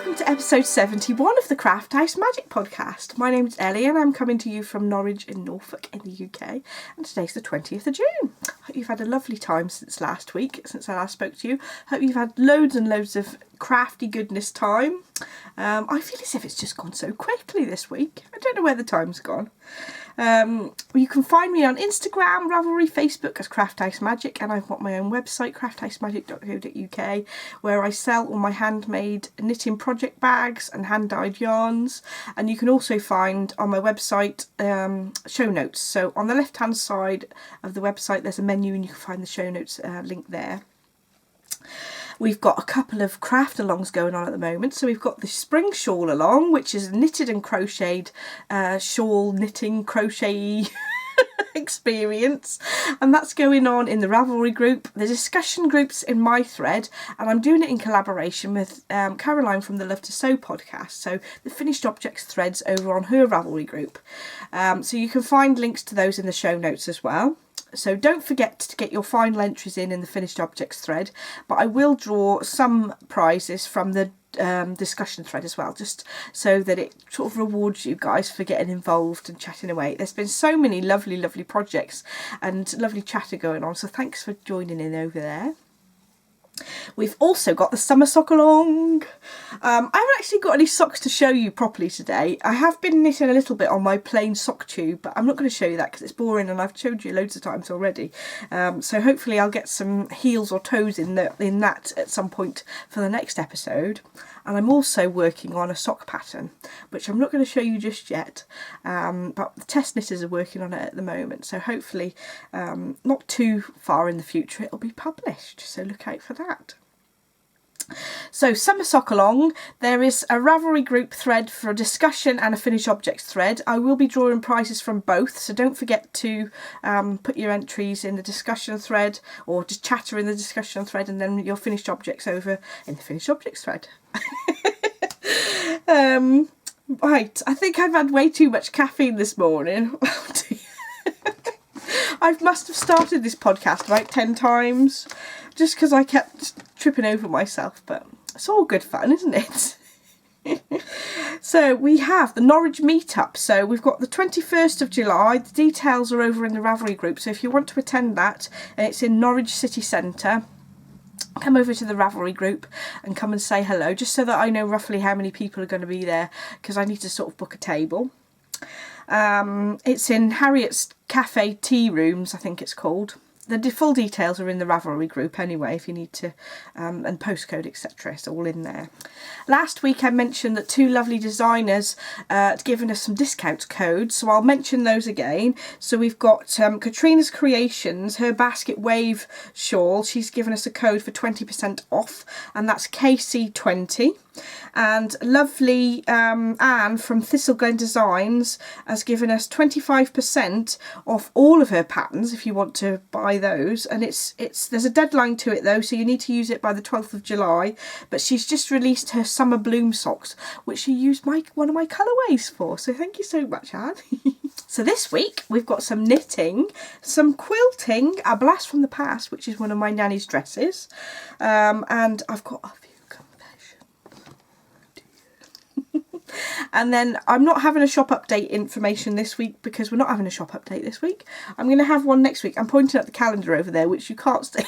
welcome to episode 71 of the Craft House Magic podcast. My name is Ellie and I'm coming to you from Norwich in Norfolk in the UK, and today's the 20th of June. Hope you've had a lovely time since last week, since I last spoke to you. Hope you've had loads and loads of crafty goodness time. I feel as if it's just gone so quickly this week. I don't know where the time's gone. You can find me on Instagram, Ravelry, Facebook as Craft House Magic, and I've got my own website, crafthhousemagic.co.uk, where I sell all my handmade knitting project bags and hand-dyed yarns. And you can also find on my website show notes. So on the left-hand side of the website there's a menu and you can find the show notes link there. We've got a couple of craft alongs going on at the moment. So we've got the spring shawl along, which is a knitted and crocheted shawl knitting crochet experience, and that's going on in the Ravelry group. The discussion group's in my thread, and I'm doing it in collaboration with Caroline from the Love to Sew podcast. So the finished objects threads over on her Ravelry group. So you can find links to those in the show notes as well. So don't forget to get your final entries in the finished objects thread, but I will draw some prizes from the discussion thread as well, just so that it sort of rewards you guys for getting involved and chatting away. There's been so many lovely projects and lovely chatter going on, so thanks for joining in over there. We've also got the summer sock along. I haven't actually got any socks to show you properly today. I have been knitting a little bit on my plain sock tube, but I'm not going to show you that because it's boring and I've showed you loads of times already. So hopefully I'll get some heels or toes in that at some point for the next episode. And I'm also working on a sock pattern, which I'm not going to show you just yet, but the test knitters are working on it at the moment. So hopefully not too far in the future it'll be published, so look out for that. So summer sock along, there is a Ravelry group thread for a discussion and a finished objects thread. I will be drawing prizes from both, so don't forget to put your entries in the discussion thread, or just chatter in the discussion thread, and then your finished objects over in the finished objects thread. Right, I think I've had way too much caffeine this morning. I must have started this podcast about 10 times just because I kept tripping over myself, but it's all good fun, isn't it? So we have the Norwich meetup. So we've got the 21st of July. The details are over in the Ravelry group. So if you want to attend that, and it's in Norwich City Centre, come over to the Ravelry group and come and say hello, just so that I know roughly how many people are going to be there, because I need to sort of book a table. It's in Harriet's Cafe Tea Rooms, I think it's called. The full details are in the Ravelry group anyway, if you need to, and postcode, etc. It's all in there. Last week I mentioned that two lovely designers had given us some discount codes, so I'll mention those again. So we've got Katrina's Creations, her basket wave shawl. She's given us a code for 20% off, and that's KC20. And lovely Anne from Thistleglen Designs has given us 25% off all of her patterns if you want to buy those. And there's a deadline to it though, so you need to use it by the 12th of July. But she's just released her summer bloom socks, which she used one of my colourways for. So thank you so much, Anne. So this week we've got some knitting, some quilting, a blast from the past, which is one of my nanny's dresses, and I've got a few confessions. And then I'm not having a shop update information this week because we're not having a shop update this week. I'm going to have one next week. I'm pointing at the calendar over there, which you can't see.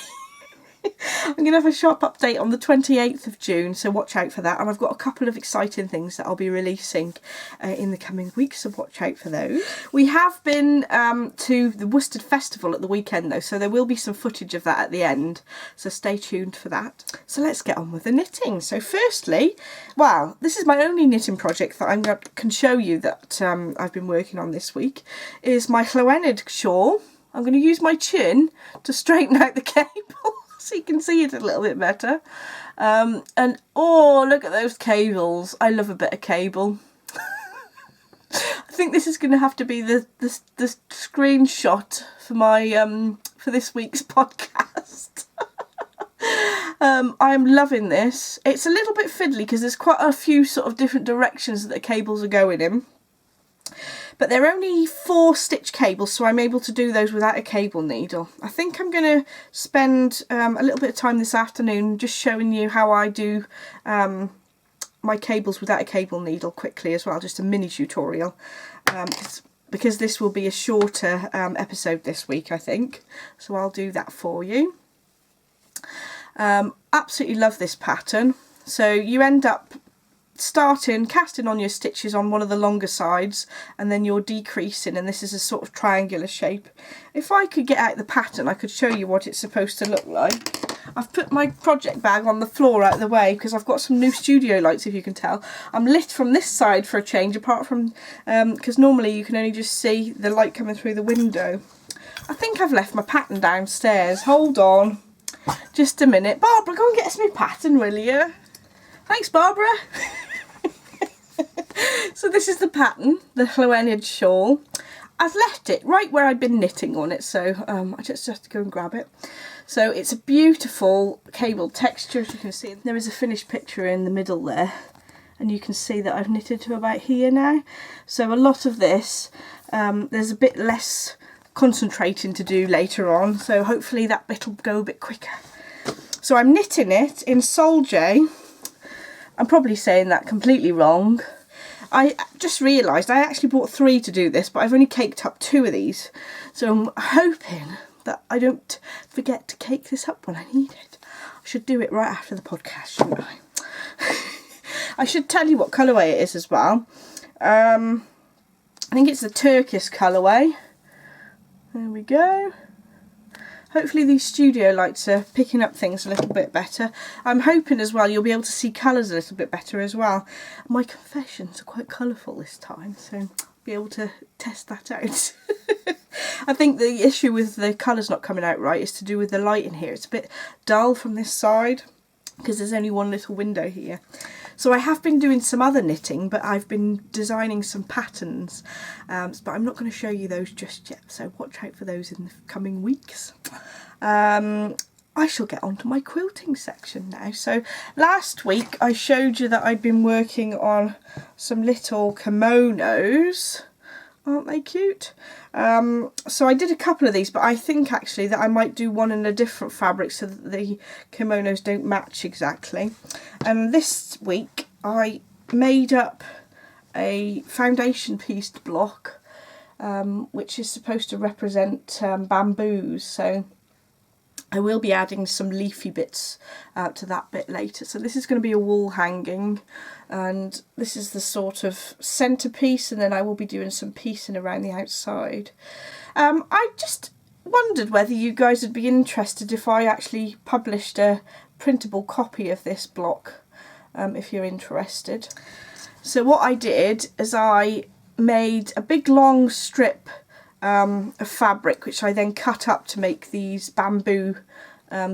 I'm going to have a shop update on the 28th of June, so watch out for that. And I've got a couple of exciting things that I'll be releasing in the coming weeks, so watch out for those. We have been to the Worcester Festival at the weekend though, so there will be some footage of that at the end, so stay tuned for that. So let's get on with the knitting. So firstly, well, this is my only knitting project that I can show you that I've been working on this week, is my Llywelyn shawl. I'm going to use my chin to straighten out the cable so you can see it a little bit better. And oh, look at those cables. I love a bit of cable. I think this is going to have to be the screenshot for my for this week's podcast. I'm loving this. It's a little bit fiddly because there's quite a few sort of different directions that the cables are going in. But they're only 4 stitch cables, so I'm able to do those without a cable needle. I think I'm going to spend a little bit of time this afternoon just showing you how I do my cables without a cable needle quickly as well, just a mini tutorial, because this will be a shorter episode this week, I think, so I'll do that for you. Absolutely love this pattern. So you end up casting on your stitches on one of the longer sides, and then you're decreasing, and this is a sort of triangular shape. If I could get out the pattern, I could show you what it's supposed to look like. I've put my project bag on the floor out of the way because I've got some new studio lights, if you can tell. I'm lit from this side for a change, apart from because normally you can only just see the light coming through the window. I think I've left my pattern downstairs. Hold on just a minute. Barbara, go and get us my pattern, will you? Thanks, Barbara. So this is the pattern, the Llewellyn shawl. I've left it right where I'd been knitting on it, so I just have to go and grab it. So it's a beautiful cable texture, as you can see. There is a finished picture in the middle there, and you can see that I've knitted to about here now. So a lot of this, there's a bit less concentrating to do later on, so hopefully that bit will go a bit quicker. So I'm knitting it in Sol J. I'm probably saying that completely wrong. I just realised I actually bought 3 to do this, but I've only caked up 2 of these. So I'm hoping that I don't forget to cake this up when I need it. I should do it right after the podcast, shouldn't I? I should tell you what colourway it is as well. I think it's the turquoise colourway. There we go. Hopefully these studio lights are picking up things a little bit better. I'm hoping as well you'll be able to see colours a little bit better as well. My confessions are quite colourful this time, so I'll be able to test that out. I think the issue with the colours not coming out right is to do with the light in here. It's a bit dull from this side because there's only one little window here. So I have been doing some other knitting, but I've been designing some patterns, but I'm not going to show you those just yet, so watch out for those in the coming weeks. I shall get on to my quilting section now. So last week I showed you that I'd been working on some little kimonos. Aren't they cute? So I did a couple of these, but I think actually that I might do one in a different fabric so that the kimonos don't match exactly. And this week I made up a foundation pieced block, which is supposed to represent bamboos. So I will be adding some leafy bits to that bit later. So this is going to be a wall hanging, and this is the sort of centrepiece, and then I will be doing some piecing around the outside. I just wondered whether you guys would be interested if I actually published a printable copy of this block, if you're interested. So what I did is I made a big long strip of fabric, which I then cut up to make these bamboo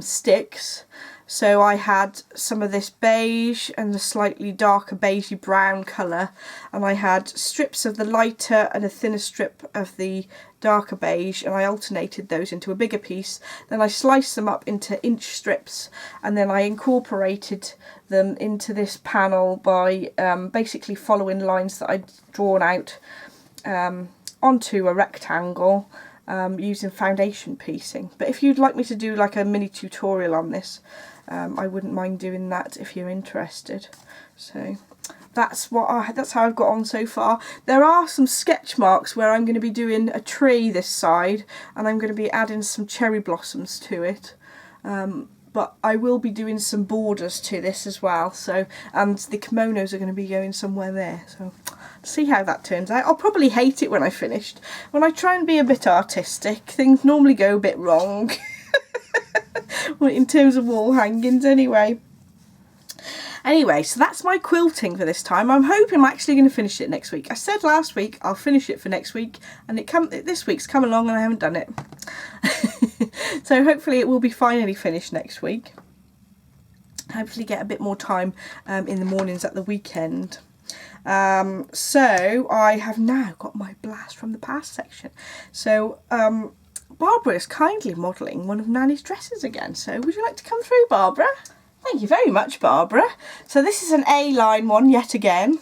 sticks. So I had some of this beige and the slightly darker beigey brown colour, and I had strips of the lighter and a thinner strip of the darker beige, and I alternated those into a bigger piece. Then I sliced them up into inch strips, and then I incorporated them into this panel by basically following lines that I'd drawn out onto a rectangle using foundation piecing. But if you'd like me to do like a mini tutorial on this, I wouldn't mind doing that if you're interested. So that's how I've got on so far. There are some sketch marks where I'm going to be doing a tree this side, and I'm going to be adding some cherry blossoms to it. But I will be doing some borders to this as well. So, and the kimonos are going to be going somewhere there. So see how that turns out. I'll probably hate it when I finished. When I try and be a bit artistic, things normally go a bit wrong. In terms of wall hangings anyway. Anyway, so that's my quilting for this time. I'm hoping I'm actually going to finish it next week. I said last week I'll finish it for next week, and this week's come along and I haven't done it. So hopefully it will be finally finished next week. Hopefully get a bit more time in the mornings at the weekend. So I have now got my blast from the past section. So Barbara is kindly modelling one of Nanny's dresses again. So would you like to come through, Barbara? Thank you very much, Barbara. So this is an A-line one yet again.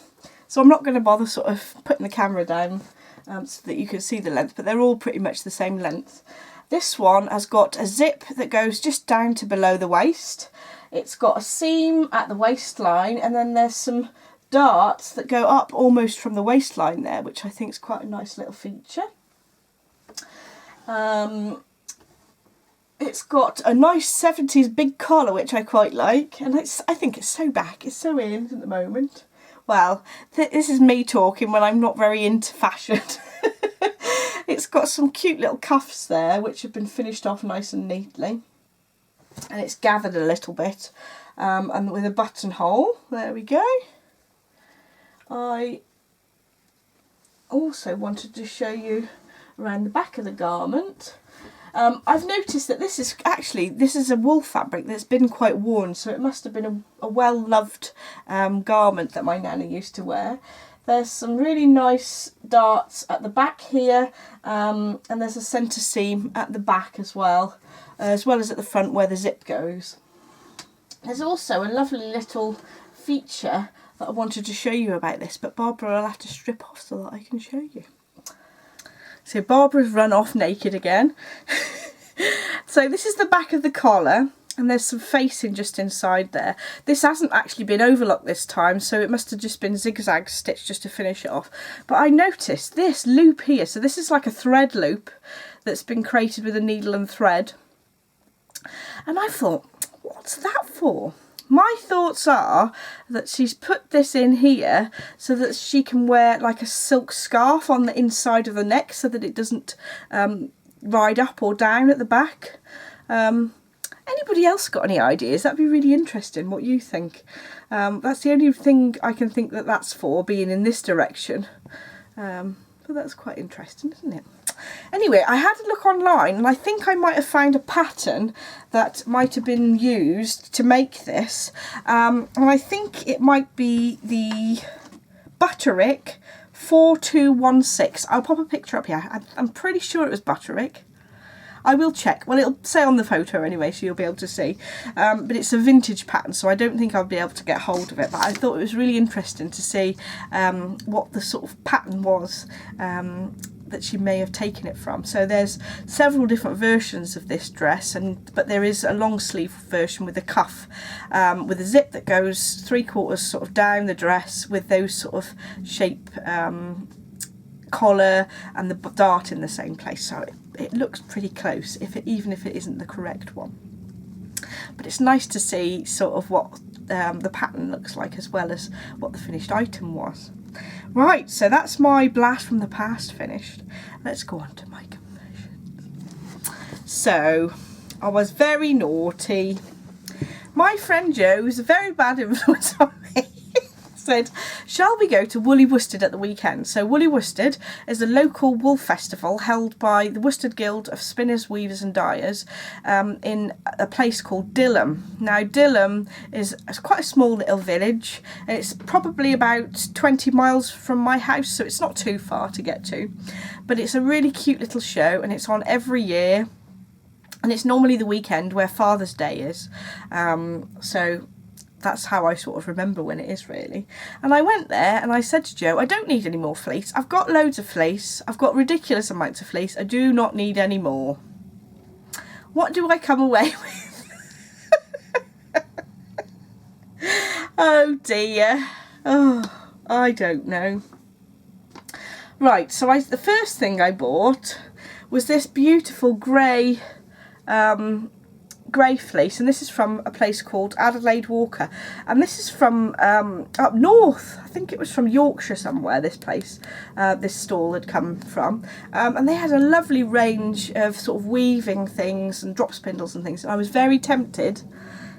So I'm not going to bother sort of putting the camera down so that you can see the length, but they're all pretty much the same length. This one has got a zip that goes just down to below the waist. It's got a seam at the waistline, and then there's some darts that go up almost from the waistline there, which I think is quite a nice little feature. It's got a nice 70s big collar, which I quite like, and I think it's so back, it's so in at the moment. Well, this is me talking when I'm not very into fashion. It's got some cute little cuffs there, which have been finished off nice and neatly, and it's gathered a little bit, and with a buttonhole. There we go. I also wanted to show you around the back of the garment. I've noticed that this is a wool fabric that's been quite worn, so it must have been a well-loved garment that my nana used to wear. There's some really nice darts at the back here, and there's a centre seam at the back as well as at the front where the zip goes. There's also a lovely little feature that I wanted to show you about this, but Barbara will have to strip off so that I can show you. So Barbara's run off naked again. So this is the back of the collar, and there's some facing just inside there. This hasn't actually been overlocked this time, so it must have just been zigzag stitched just to finish it off. But I noticed this loop here, so this is like a thread loop that's been created with a needle and thread. And I thought, what's that for? My thoughts are that she's put this in here so that she can wear like a silk scarf on the inside of the neck so that it doesn't ride up or down at the back. Anybody else got any ideas? That'd be really interesting what you think. That's the only thing I can think that that's for, being in this direction. But that's quite interesting, isn't it? Anyway, I had a look online, and I think I might have found a pattern that might have been used to make this. And I think it might be the Butterick 4216. I'll pop a picture up here. I'm pretty sure it was Butterick. I will check. Well, it'll say on the photo anyway, so you'll be able to see. But it's a vintage pattern, so I don't think I'll be able to get hold of it. But I thought it was really interesting to see what the sort of pattern was that she may have taken it from. So there's several different versions of this dress, but there is a long sleeve version with a cuff, with a zip that goes 3/4 sort of down the dress with those sort of shape collar and the dart in the same place. So it looks pretty close, even if it isn't the correct one. But it's nice to see sort of what the pattern looks like as well as what the finished item was. Right, so that's my blast from the past finished. Let's go on to my confessions. So, I was very naughty. My friend Jo, who's a very bad influence on me, said, shall we go to Woolly Worsted at the weekend? So Woolly Worsted is a local wool festival held by the Worsted Guild of Spinners, Weavers and Dyers in a place called Dilham. Now Dilham is quite a small little village. It's probably about 20 miles from my house, so it's not too far to get to. But it's a really cute little show, and it's on every year. And it's normally the weekend where Father's Day is. So that's how I sort of remember when it is, really. And I went there and I said to Jo, I don't need any more fleece. I've got loads of fleece. I've got ridiculous amounts of fleece. I do not need any more. What do I come away with? Oh dear. Oh, I don't know. Right, so the first thing I bought was this beautiful grey fleece, and this is from a place called Adelaide Walker, and this is from up north. I think it was from Yorkshire somewhere, this place, this stall had come from, and they had a lovely range of sort of weaving things and drop spindles and things. And I was very tempted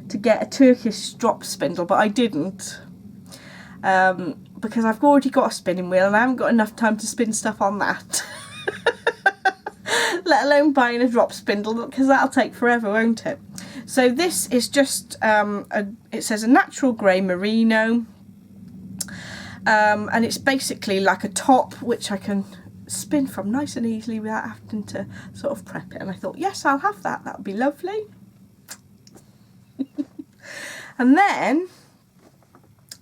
to get a Turkish drop spindle, but I didn't, because I've already got a spinning wheel and I haven't got enough time to spin stuff on that. Let alone buying a drop spindle, because that'll take forever, won't it? So this is just it says a natural grey merino, and it's basically like a top which I can spin from nice and easily without having to sort of prep it. And I thought, yes, I'll have that. That would be lovely. And then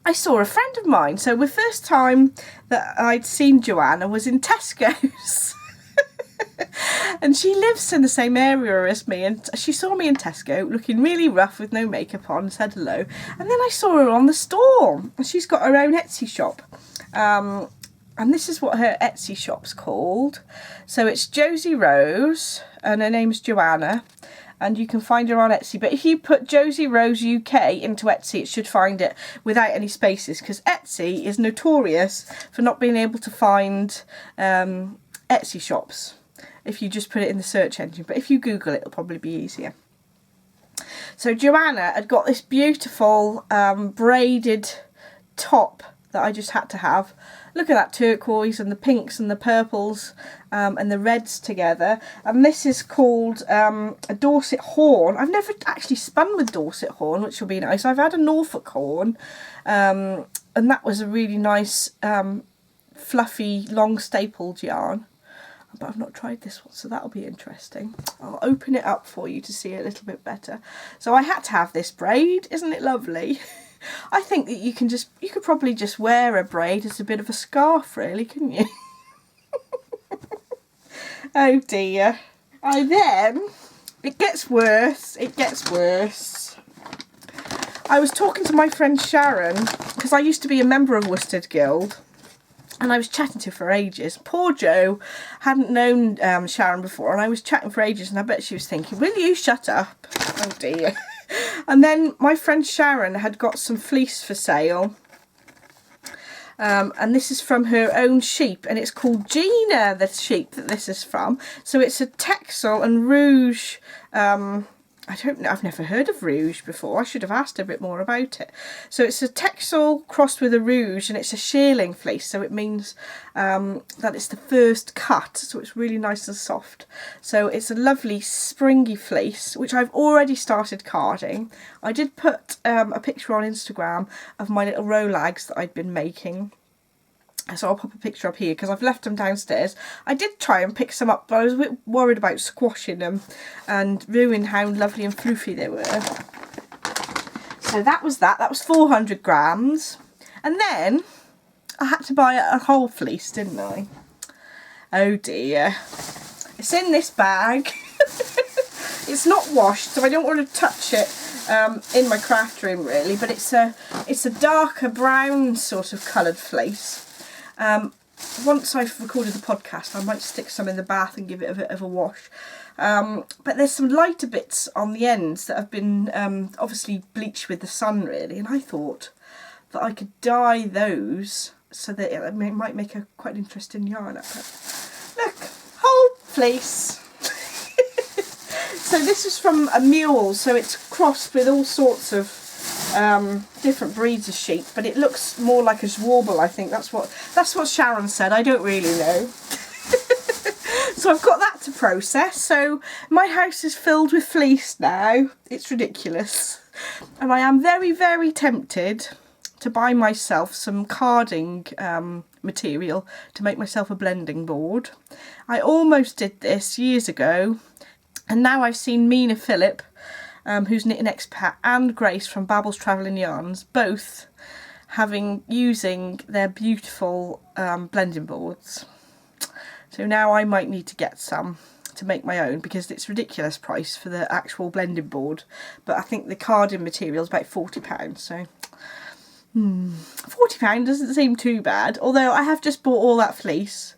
I saw a friend of mine. So the first time that I'd seen Joanna was in Tesco's. And she lives in the same area as me, and she saw me in Tesco looking really rough with no makeup on, said hello, and then I saw her on the store, and she's got her own Etsy shop. And this is what her Etsy shop's called. So it's Josie Rose, and her name's Joanna, and you can find her on Etsy. But if you put Josie Rose UK into Etsy, it should find it without any spaces, because Etsy is notorious for not being able to find Etsy shops if you just put it in the search engine. But if you Google it, it'll probably be easier. So Joanna had got this beautiful braided top that I just had to have. Look at that turquoise and the pinks and the purples and the reds together. And this is called a Dorset horn. I've never actually spun with Dorset horn, which will be nice. I've had a Norfolk horn, and that was a really nice fluffy long stapled yarn. But I've not tried this one, so that'll be interesting. I'll open it up for you to see it a little bit better. So I had to have this braid. Isn't it lovely? I think that you could probably just wear a braid as a bit of a scarf, really, couldn't you? Oh dear. It gets worse. I was talking to my friend Sharon, because I used to be a member of Worsted Guild, and I was chatting to her for ages. Poor Jo hadn't known Sharon before, and I was chatting for ages, and I bet she was thinking, will you shut up? Oh dear. And then my friend Sharon had got some fleece for sale. And this is from her own sheep, and it's called Gina, the sheep that this is from. So it's a Texel and Rouge. I don't know, I've never heard of Rouge before. I should have asked her a bit more about it. So it's a Texel crossed with a Rouge, and it's a shearling fleece, so it means that it's the first cut, so it's really nice and soft. So it's a lovely springy fleece, which I've already started carding. I did put a picture on Instagram of my little rolags that I'd been making. So I'll pop a picture up here because I've left them downstairs. I did try and pick some up, but I was a bit worried about squashing them and ruining how lovely and floofy they were. So that was that. That was 400 grams. And then I had to buy a whole fleece, didn't I? Oh dear. It's in this bag. It's not washed, so I don't want to touch it in my craft room really, but it's a darker brown sort of coloured fleece. Once I've recorded the podcast, I might stick some in the bath and give it a bit of a wash. But there's some lighter bits on the ends that have been obviously bleached with the sun really, and I thought that I could dye those so that it might make a quite interesting yarn up it. Look, whole fleece. So this is from a mule, so it's crossed with all sorts of different breeds of sheep, but it looks more like a Schwalbe, I think. That's what Sharon said. I don't really know. So I've got that to process. So my house is filled with fleece now. It's ridiculous. And I am very, very tempted to buy myself some carding material to make myself a blending board. I almost did this years ago, and now I've seen Mina Phillip, who's Knitting Expat, and Grace from Babel's Travelling Yarns, both using their beautiful blending boards. So now I might need to get some to make my own, because it's ridiculous price for the actual blending board, but I think the carding material is about £40, so £40 doesn't seem too bad, although I have just bought all that fleece.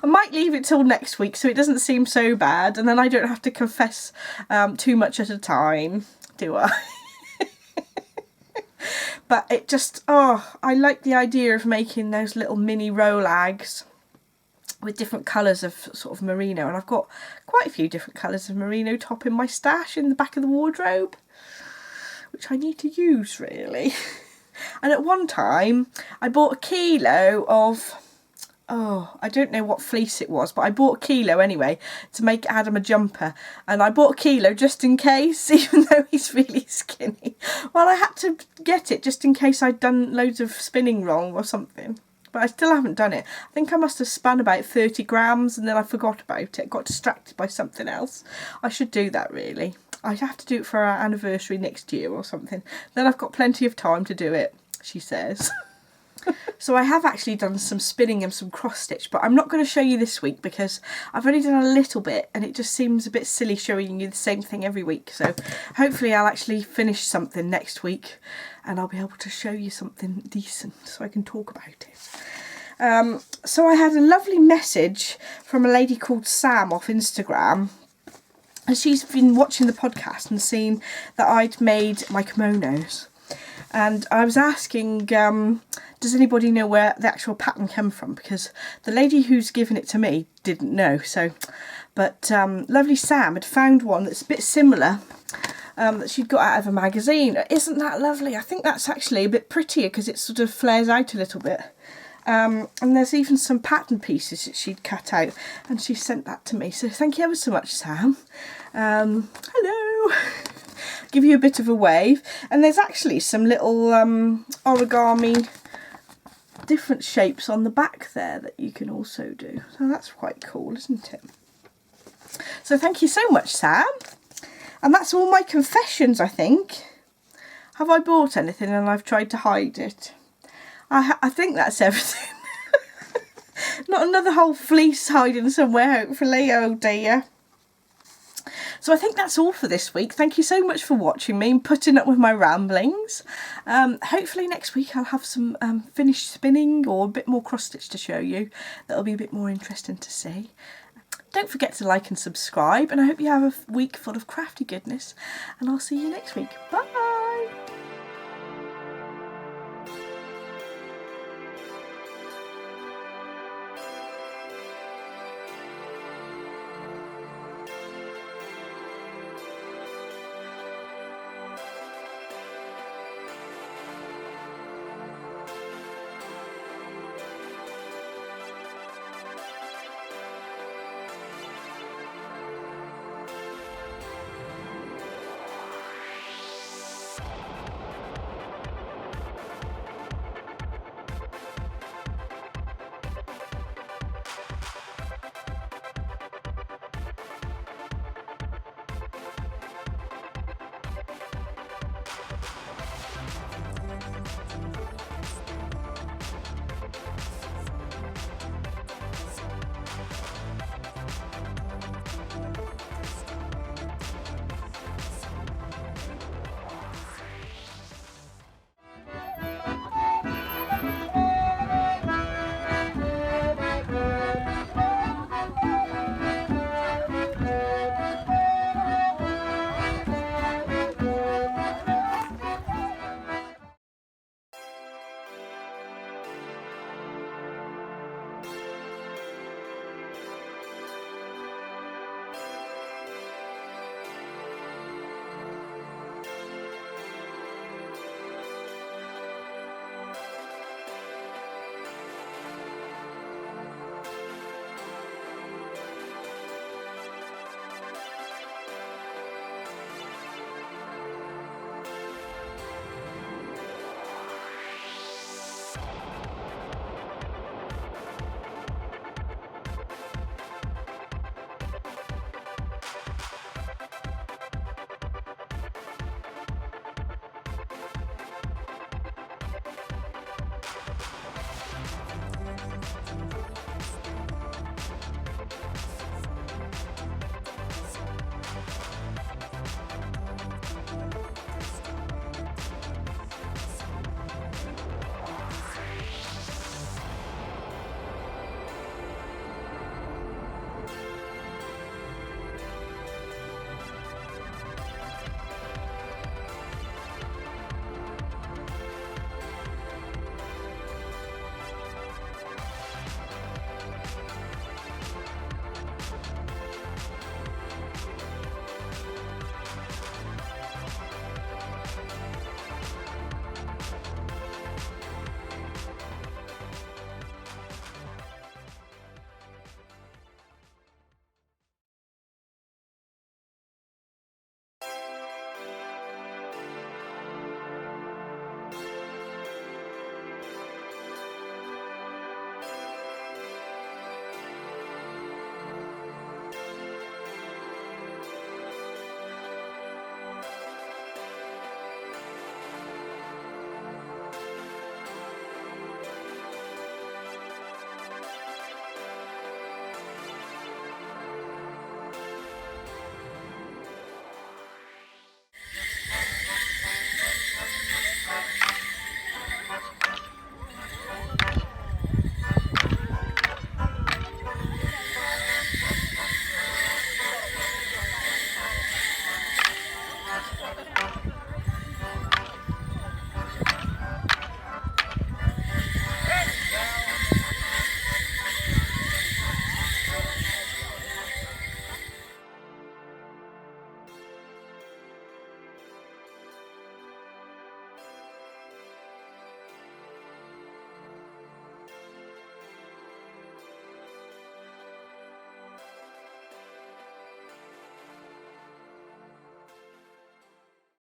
I might leave it till next week so it doesn't seem so bad, and then I don't have to confess too much at a time, do I? But it just, I like the idea of making those little mini rolags with different colours of sort of merino, and I've got quite a few different colours of merino top in my stash in the back of the wardrobe, which I need to use really. And at one time I bought a kilo of, I don't know what fleece it was, but I bought a kilo anyway to make Adam a jumper, and I bought a kilo just in case, even though he's really skinny. Well, I had to get it just in case I'd done loads of spinning wrong or something, but I still haven't done it. I think I must have spun about 30 grams and then I forgot about it, got distracted by something else. I should do that really. I'd have to do it for our anniversary next year or something. Then I've got plenty of time to do it, she says. So I have actually done some spinning and some cross stitch, but I'm not going to show you this week because I've only done a little bit and it just seems a bit silly showing you the same thing every week. So hopefully I'll actually finish something next week and I'll be able to show you something decent so I can talk about it. So I had a lovely message from a lady called Sam off Instagram. And she's been watching the podcast and seen that I'd made my kimonos. And I was asking, does anybody know where the actual pattern came from? Because the lady who's given it to me didn't know. But lovely Sam had found one that's a bit similar that she'd got out of a magazine. Isn't that lovely? I think that's actually a bit prettier because it sort of flares out a little bit. And there's even some pattern pieces that she'd cut out and she sent that to me. So thank you ever so much, Sam. Hello. Give you a bit of a wave. And there's actually some little origami different shapes on the back there that you can also do. So that's quite cool, isn't it? So thank you so much, Sam. And that's all my confessions, I think. Have I bought anything and I've tried to hide it? I think that's everything. Not another whole fleece hiding somewhere, hopefully. Oh dear. So I think that's all for this week. Thank you so much for watching me and putting up with my ramblings. Hopefully next week I'll have some finished spinning or a bit more cross stitch to show you. That'll be a bit more interesting to see. Don't forget to like and subscribe, and I hope you have a week full of crafty goodness, and I'll see you next week. Bye!